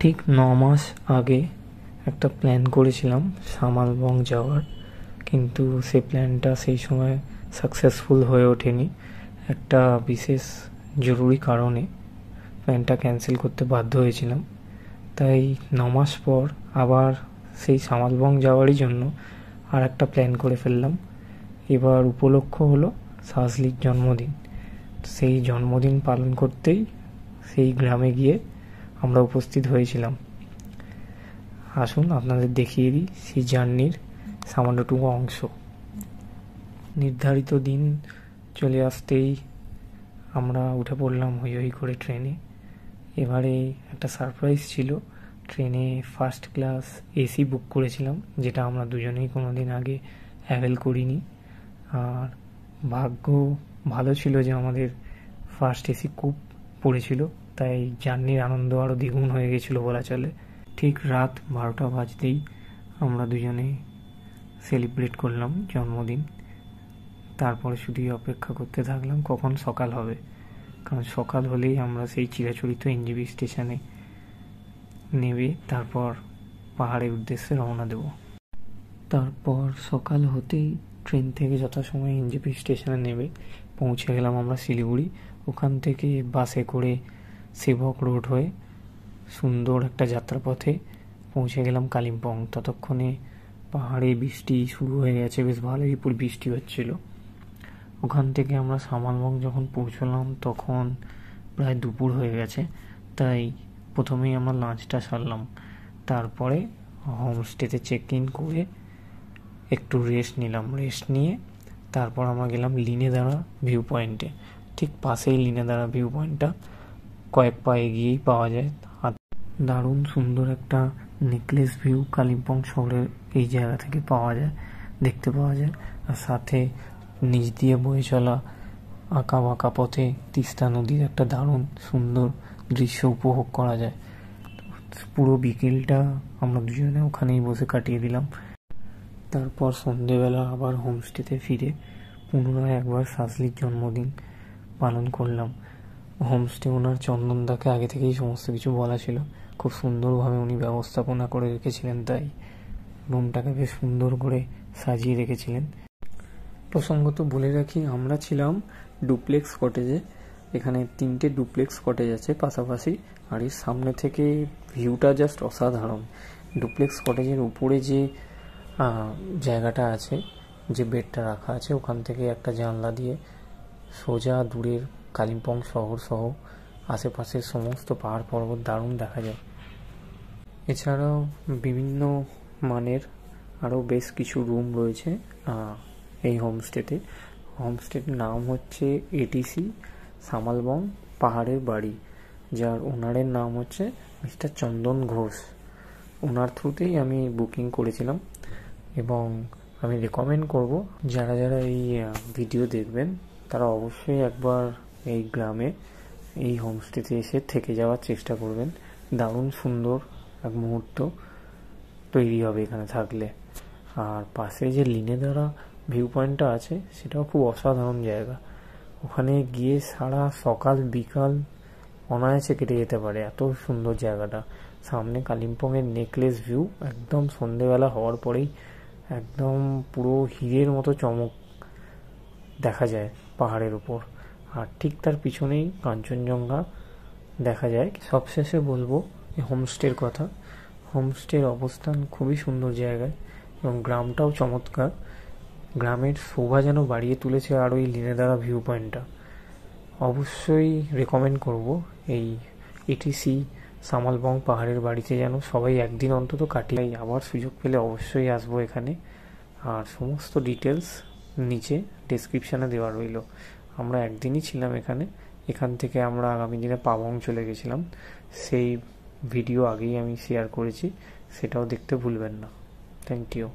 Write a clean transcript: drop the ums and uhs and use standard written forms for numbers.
ঠিক 9 মাস আগে একটা প্ল্যান করেছিলাম সামালবং যাওয়ার, কিন্তু সেই প্ল্যানটা সেই সময় সাকসেসফুল হয়ে ওঠেনি। একটা বিশেষ জরুরি কারণে প্ল্যানটা ক্যান্সেল করতে বাধ্য হয়েছিলাম। তাই 9 মাস পর আবার সেই সামালবং যাওয়ারই জন্য আর একটা প্ল্যান করে ফেললাম। এবার উপলক্ষ হলো সাজলির জন্মদিন। সেই জন্মদিন পালন করতেই সেই গ্রামে গিয়ে আমরা উপস্থিত হয়েছিলাম। আসুন আপনাদের দেখিয়ে দিই সেই জার্নির সামান্যটুকু অংশ। নির্ধারিত দিন চলে আসতেই আমরা উঠে পড়লাম হই হই করে ট্রেনে। এবারে একটা সারপ্রাইজ ছিল, ট্রেনে ফার্স্ট ক্লাস এসি বুক করেছিলাম, যেটা আমরা দুজনেই কোনোদিন আগে অ্যাভেল করিনি। আর ভাগ্য ভালো ছিল যে আমাদের ফার্স্ট এসি কুপ পড়েছিল, তাই জার্নির আনন্দ আরও দ্বিগুণ হয়ে গেছিলো বলা চলে। ঠিক রাত 12টা বাজতেই আমরা দুজনে সেলিব্রেট করলাম জন্মদিন। তারপরে শুধুই অপেক্ষা করতে থাকলাম কখন সকাল হবে, কারণ সকাল হলেই আমরা সেই চিরাচরিত এনজেপি স্টেশনে নেমে তারপর পাহাড়ের উদ্দেশ্যে রওনা দেব। তারপর সকাল হতেই ট্রেন থেকে যথাসময়ে এনজেপি স্টেশনে নেমে পৌঁছে গেলাম আমরা শিলিগুড়ি। ওখান থেকে বাসে করে সেবক রোড হয়ে সুন্দর একটা যাত্রাপথে পৌঁছে গেলাম কালিম্পং। ততক্ষণে পাহাড়ে বৃষ্টি শুরু হয়ে গেছে, বেশ ভালোই বৃষ্টি হচ্ছিল। ওখান থেকে আমরা সামালবং যখন পৌঁছলাম তখন প্রায় দুপুর হয়ে গেছে, তাই প্রথমেই আমরা লাঞ্চটা সারলাম। তারপরে হোমস্টেতে চেক ইন করে একটু রেস্ট নিলাম। রেস্ট নিয়ে তারপর আমরা গেলাম লিনেদারা ভিউ পয়েন্টে। ঠিক পাশেই লিনেদারা ভিউ পয়েন্টটা, কয়েক পা এগিয়েই পাওয়া যায়। দারুণ সুন্দর একটা নেকলেস ভিউ কালিম্পং শহরের এই জায়গা থেকে দেখতে পাওয়া যায়। আর সাথে নিচ দিয়ে বয়ে চলা আঁকা বাঁকা পথে তিস্তা নদীর একটা দারুণ সুন্দর দৃশ্য উপভোগ করা যায়। পুরো বিকেলটা আমরা দুজনে ওখানেই বসে কাটিয়ে দিলাম। তারপর সন্ধেবেলা আবার হোমস্টেতে ফিরে পুনরায় একবার সাজলির জন্মদিন পালন করলাম। হোমস্টে ওনার চন্দনদাকে আগে থেকেই সমস্ত কিছু বলা ছিল, খুব সুন্দরভাবে উনি ব্যবস্থাপনা করে রেখেছিলেন, তাই রুমটাকে বেশ সুন্দর করে সাজিয়ে রেখেছিলেন। প্রসঙ্গত বলে রাখি, আমরা ছিলাম ডুপ্লেক্স কটেজে। এখানে 3টে ডুপ্লেক্স কটেজ আছে পাশাপাশি, আর এর সামনে থেকে ভিউটা জাস্ট অসাধারণ। ডুপ্লেক্স কটেজের উপরে যে জায়গাটা আছে, যে বেডটা রাখা আছে, ওখান থেকে একটা জানলা দিয়ে সোজা দূরের কালিম্পং শহর সহ আশেপাশের সমস্ত পাহাড় পর্বত দারুণ দেখা যায়। এছাড়াও বিভিন্ন মানের আরও বেশ কিছু রুম রয়েছে এই হোমস্টেতে। হোমস্টের নাম হচ্ছে এটিসি সামালবং পাহাড়ের বাড়ি, যার ওনারের নাম হচ্ছে মিস্টার চন্দন ঘোষ। ওনার থ্রুতেই আমি বুকিং করেছিলাম, এবং আমি রেকমেন্ড করব যারা যারা এই ভিডিও দেখবেন তারা অবশ্যই একবার এই গ্রামে এই হোমস্টেতে এসে থেকে যাওয়ার চেষ্টা করবেন। দারুণ সুন্দর এক মুহূর্ত তৈরি হবে এখানে থাকলে। আর পাশে যে লিনেদারা ভিউ পয়েন্টটা আছে, সেটাও খুব অসাধারণ জায়গা। ওখানে গিয়ে সারা সকাল বিকাল অনায়াসে কেটে যেতে পারে, এত সুন্দর জায়গাটা। সামনে কালিম্পংয়ের নেকলেস ভিউ, একদম সন্ধেবেলা হওয়ার পরেই একদম পুরো হীরের মতো চমক দেখা যায় পাহাড়ের উপর। আর ঠিক তার পিছনেই কাঞ্চনজঙ্ঘা দেখা যায়। সবশেষে বলবো এই হোমস্টের কথা। হোমস্টের অবস্থান খুবই সুন্দর জায়গায়, এবং গ্রামটাও চমৎকার। গ্রামের শোভা যেন বাড়িয়ে তুলেছে আর ওই লিনেদারা ভিউ পয়েন্টটা। অবশ্যই রেকমেন্ড করব এই এটিসি সামালবং পাহাড়ের বাড়িতে যেন সবাই একদিন অন্তত কাটিয়ে। আবার সুযোগ পেলে অবশ্যই আসবো এখানে। আর সমস্ত ডিটেলস নিচে ডেসক্রিপশানে দেওয়া রইল। আমরা একদিনই ছিলাম এখানে। এখান থেকে আমরা আগামী দিনে পাবং চলে গেছিলাম, সেই ভিডিও আগেই আমি শেয়ার করেছি, সেটাও দেখতে ভুলবেন না। Thank you.